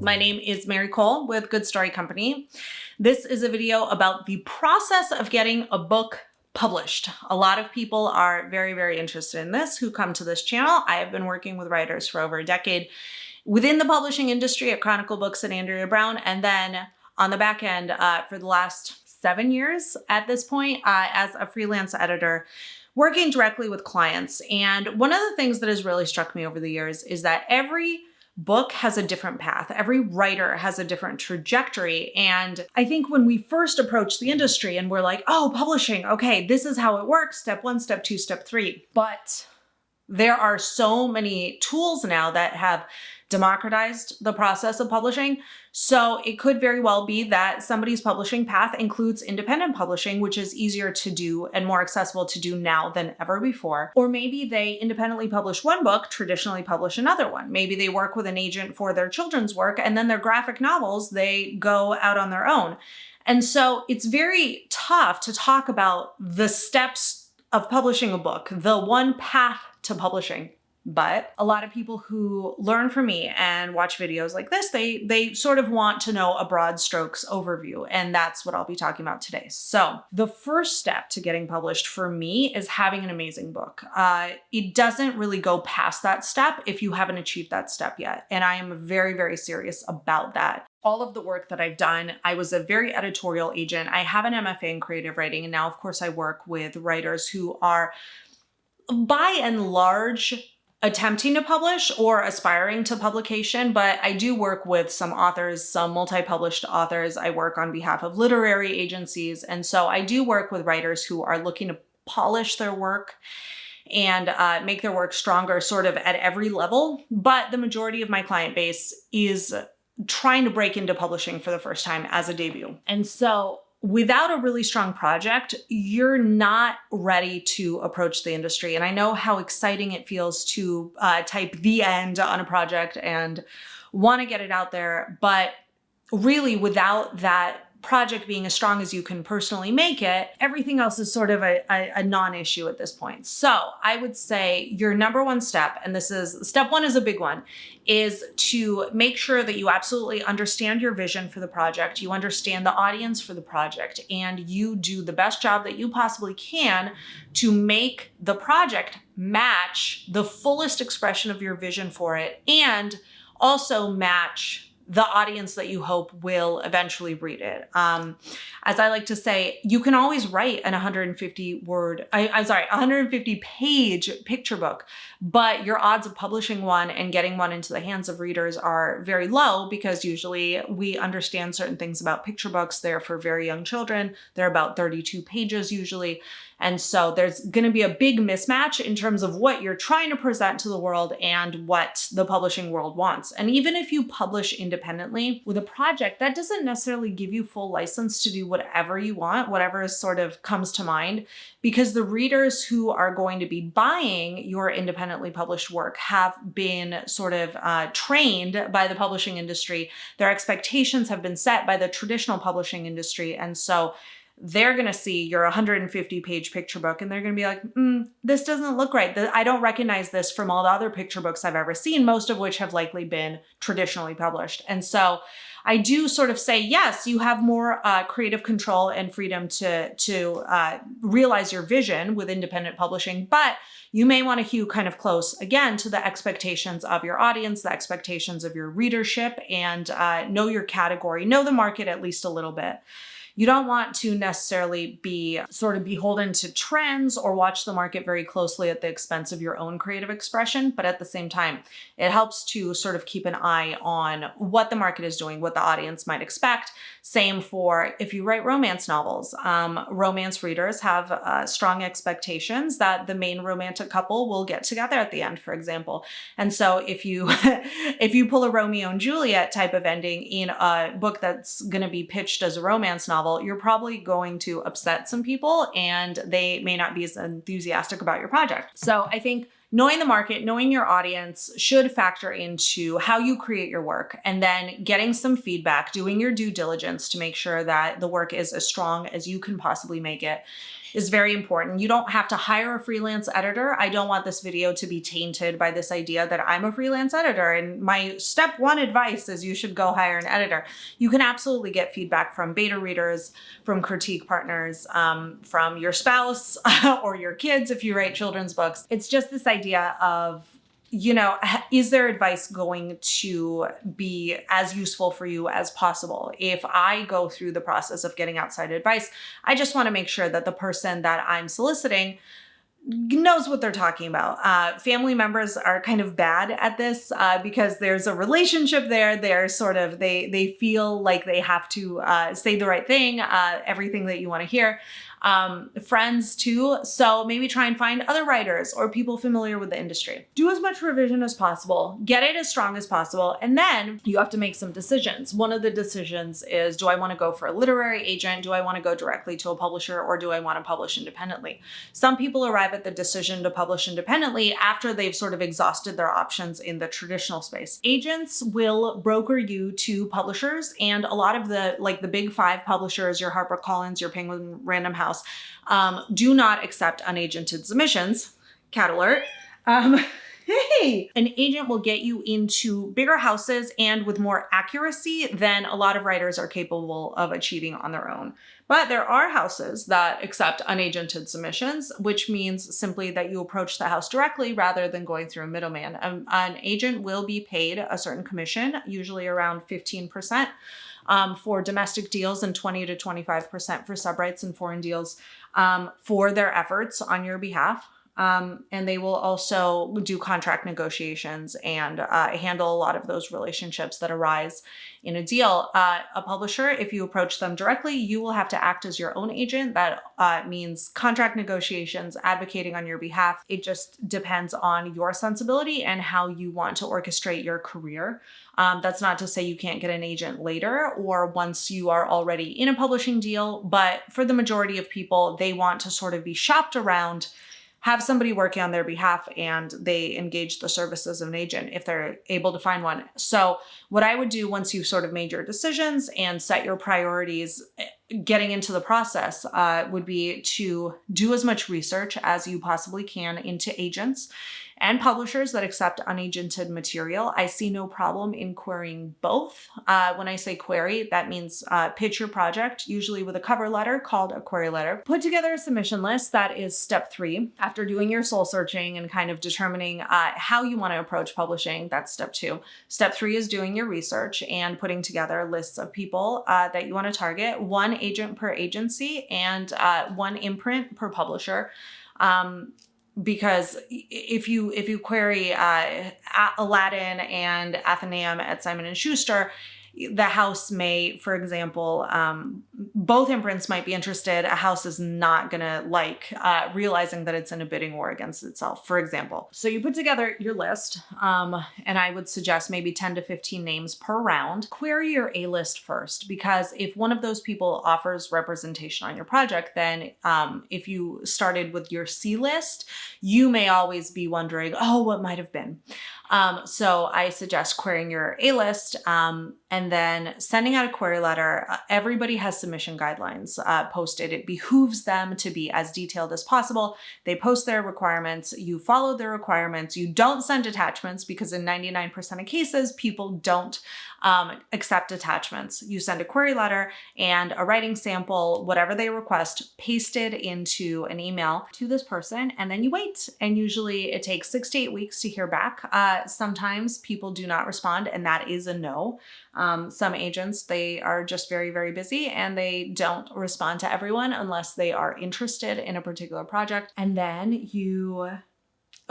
My name is Mary Cole with Good Story Company. This is a video about the process of getting a book published. A lot of people are very, very interested in this who come to this channel. I have been working with writers for over a decade within the publishing industry at Chronicle Books and Andrea Brown, and then on the back end for the last 7 years at this point as a freelance editor, working directly with clients. And one of the things that has really struck me over the years is that every book has a different path. Every writer has a different trajectory. And I think when we first approach the industry and we're like, oh, publishing, okay, this is how it works. Step 1, step 2, step 3. But there are so many tools now that have democratized the process of publishing. So it could very well be that somebody's publishing path includes independent publishing, which is easier to do and more accessible to do now than ever before. Or maybe they independently publish one book, traditionally publish another one. Maybe they work with an agent for their children's work, and then their graphic novels, they go out on their own. And so it's very tough to talk about the steps of publishing a book, the one path to publishing. But a lot of people who learn from me and watch videos like this, they sort of want to know a broad strokes overview. And that's what I'll be talking about today. So the first step to getting published for me is having an amazing book. It doesn't really go past that step if you haven't achieved that step yet. And I am very, very serious about that. All of the work that I've done, I was a very editorial agent. I have an MFA in creative writing. And now, of course, I work with writers who are, by and large, attempting to publish or aspiring to publication, but I do work with some authors, some multi-published authors. I work on behalf of literary agencies. And so I do work with writers who are looking to polish their work and make their work stronger sort of at every level. But the majority of my client base is trying to break into publishing for the first time as a debut. And so without a really strong project, you're not ready to approach the industry. And I know how exciting it feels to type the end on a project and want to get it out there. But really, without that project being as strong as you can personally make it, everything else is sort of a non-issue at this point. So I would say your number one step, and this is step 1 is a big one, is to make sure that you absolutely understand your vision for the project, you understand the audience for the project, and you do the best job that you possibly can to make the project match the fullest expression of your vision for it, and also match the audience that you hope will eventually read it. As I like to say, you can always write an 150 page picture book, but your odds of publishing one and getting one into the hands of readers are very low because usually we understand certain things about picture books. They're for very young children. They're about 32 pages usually. And so there's going to be a big mismatch in terms of what you're trying to present to the world and what the publishing world wants. And even if you publish independently with a project, that doesn't necessarily give you full license to do whatever you want, whatever sort of comes to mind, because the readers who are going to be buying your independently published work have been sort of trained by the publishing industry. Their expectations have been set by the traditional publishing industry. And so they're going to see your 150-page picture book and they're going to be like, this doesn't look right. I don't recognize this from all the other picture books I've ever seen, most of which have likely been traditionally published. And so I do sort of say, yes, you have more creative control and freedom to realize your vision with independent publishing, but you may want to hew kind of close again to the expectations of your audience, the expectations of your readership, and know your category, know the market at least a little bit. You don't want to necessarily be sort of beholden to trends or watch the market very closely at the expense of your own creative expression. But at the same time, it helps to sort of keep an eye on what the market is doing, what the audience might expect. Same for if you write romance novels. Romance readers have strong expectations that the main romantic couple will get together at the end, for example. And so if you if you pull a Romeo and Juliet type of ending in a book that's going to be pitched as a romance novel, you're probably going to upset some people and they may not be as enthusiastic about your project. So I think knowing the market, knowing your audience should factor into how you create your work, and then getting some feedback, doing your due diligence to make sure that the work is as strong as you can possibly make it. is very important. You don't have to hire a freelance editor. I don't want this video to be tainted by this idea that I'm a freelance editor and my step one advice is you should go hire an editor. You can absolutely get feedback from beta readers, from critique partners, from your spouse or your kids if you write children's books. It's just this idea of, you know, is their advice going to be as useful for you as possible? If I go through the process of getting outside advice, I just want to make sure that the person that I'm soliciting knows what they're talking about. Family members are kind of bad at this because there's a relationship there. They're sort of, they feel like they have to say the right thing, everything that you want to hear. Friends too. So maybe try and find other writers or people familiar with the industry. Do as much revision as possible, get it as strong as possible, and then you have to make some decisions. One of the decisions is, do I want to go for a literary agent? Do I want to go directly to a publisher, or do I want to publish independently? Some people arrive at the decision to publish independently after they've sort of exhausted their options in the traditional space. Agents will broker you to publishers, and a lot of the big five publishers, your HarperCollins, your Penguin Random House, do not accept unagented submissions. Cat alert. Hey, an agent will get you into bigger houses and with more accuracy than a lot of writers are capable of achieving on their own. But there are houses that accept unagented submissions, which means simply that you approach the house directly rather than going through a middleman. An agent will be paid a certain commission, usually around 15%. For domestic deals and 20 to 25% for subrights and foreign deals for their efforts on your behalf. And they will also do contract negotiations and handle a lot of those relationships that arise in a deal. A publisher, if you approach them directly, you will have to act as your own agent. That means contract negotiations, advocating on your behalf. It just depends on your sensibility and how you want to orchestrate your career. That's not to say you can't get an agent later or once you are already in a publishing deal, but for the majority of people, they want to sort of be shopped around, have somebody working on their behalf, and they engage the services of an agent if they're able to find one. So what I would do once you've sort of made your decisions and set your priorities getting into the process would be to do as much research as you possibly can into agents and publishers that accept unagented material. I see no problem in querying both. When I say query, that means pitch your project, usually with a cover letter called a query letter. Put together a submission list. That is step 3. After doing your soul searching and kind of determining how you want to approach publishing, that's step 2. Step 3 is doing your research and putting together lists of people that you want to target, 1 agent per agency and 1 imprint per publisher. Because if you query Aladdin and Athenaeum at Simon & Schuster, the house may, for example, both imprints might be interested. A house is not going to like realizing that it's in a bidding war against itself, for example. So you put together your list, and I would suggest maybe 10 to 15 names per round. Query your A-list first, because if one of those people offers representation on your project, then if you started with your C-list, you may always be wondering, oh, what might have been? So I suggest querying your A-list and then sending out a query letter. Everybody has submission guidelines posted. It behooves them to be as detailed as possible. They post their requirements. You follow their requirements. You don't send attachments because in 99% of cases, people don't accept attachments. You send a query letter and a writing sample, whatever they request, pasted into an email to this person, and then you wait. And usually it takes 6 to 8 weeks to hear back. Sometimes people do not respond, and that is a no. Some agents, they are just very, very busy and they don't respond to everyone unless they are interested in a particular project. And then you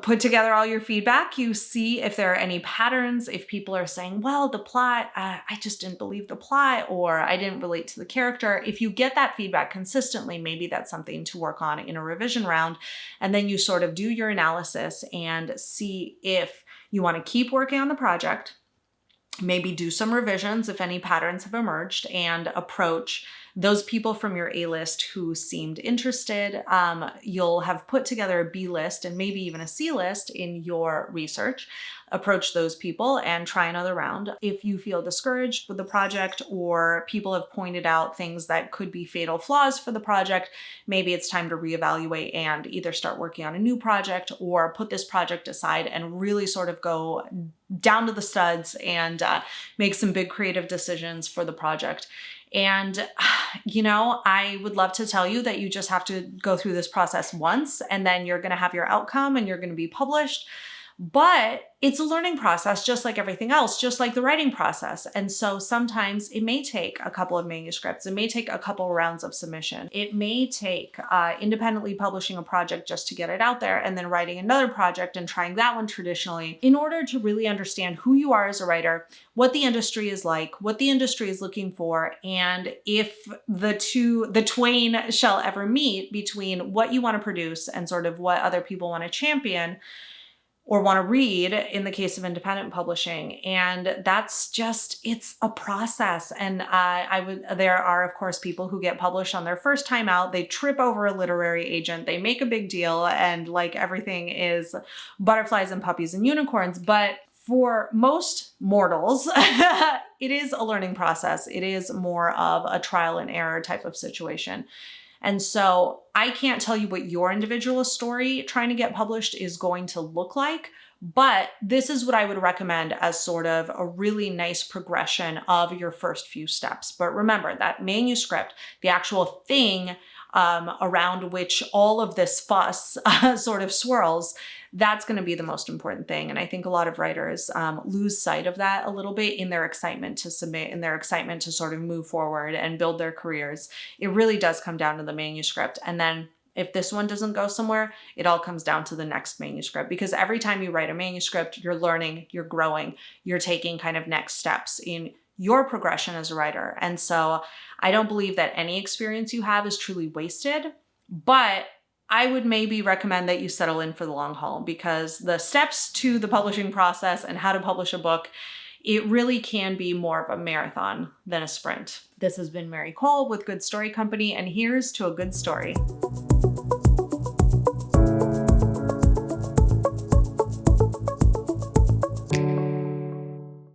put together all your feedback. You see if there are any patterns, if people are saying, well, the plot, I just didn't believe the plot, or I didn't relate to the character. If you get that feedback consistently, maybe that's something to work on in a revision round. And then you sort of do your analysis and see if you want to keep working on the project, maybe do some revisions if any patterns have emerged, and approach those people from your A list who seemed interested, you'll have put together a B list and maybe even a C list in your research. Approach those people and try another round. If you feel discouraged with the project or people have pointed out things that could be fatal flaws for the project, maybe it's time to reevaluate and either start working on a new project or put this project aside and really sort of go down to the studs and make some big creative decisions for the project. And, I would love to tell you that you just have to go through this process once and then you're going to have your outcome and you're going to be published. But it's a learning process, just like everything else, just like the writing process. And so sometimes it may take a couple of manuscripts. It may take a couple of rounds of submission. It may take independently publishing a project just to get it out there and then writing another project and trying that one traditionally in order to really understand who you are as a writer, what the industry is like, what the industry is looking for, and if the twain shall ever meet between what you want to produce and sort of what other people want to champion or want to read in the case of independent publishing. And that's just, it's a process. And there are, of course, people who get published on their first time out. They trip over a literary agent. They make a big deal. And like everything is butterflies and puppies and unicorns. But for most mortals, it is a learning process. It is more of a trial and error type of situation. And so I can't tell you what your individual story trying to get published is going to look like, but this is what I would recommend as sort of a really nice progression of your first few steps. But remember that manuscript, the actual thing around which all of this fuss sort of swirls, that's going to be the most important thing. And I think a lot of writers lose sight of that a little bit in their excitement to submit, in their excitement to sort of move forward and build their careers. It really does come down to the manuscript. And then if this one doesn't go somewhere, it all comes down to the next manuscript, because every time you write a manuscript, you're learning, you're growing, you're taking kind of next steps in your progression as a writer. And so I don't believe that any experience you have is truly wasted, but I would maybe recommend that you settle in for the long haul, because the steps to the publishing process and how to publish a book, it really can be more of a marathon than a sprint. This has been Mary Cole with Good Story Company, and here's to a good story.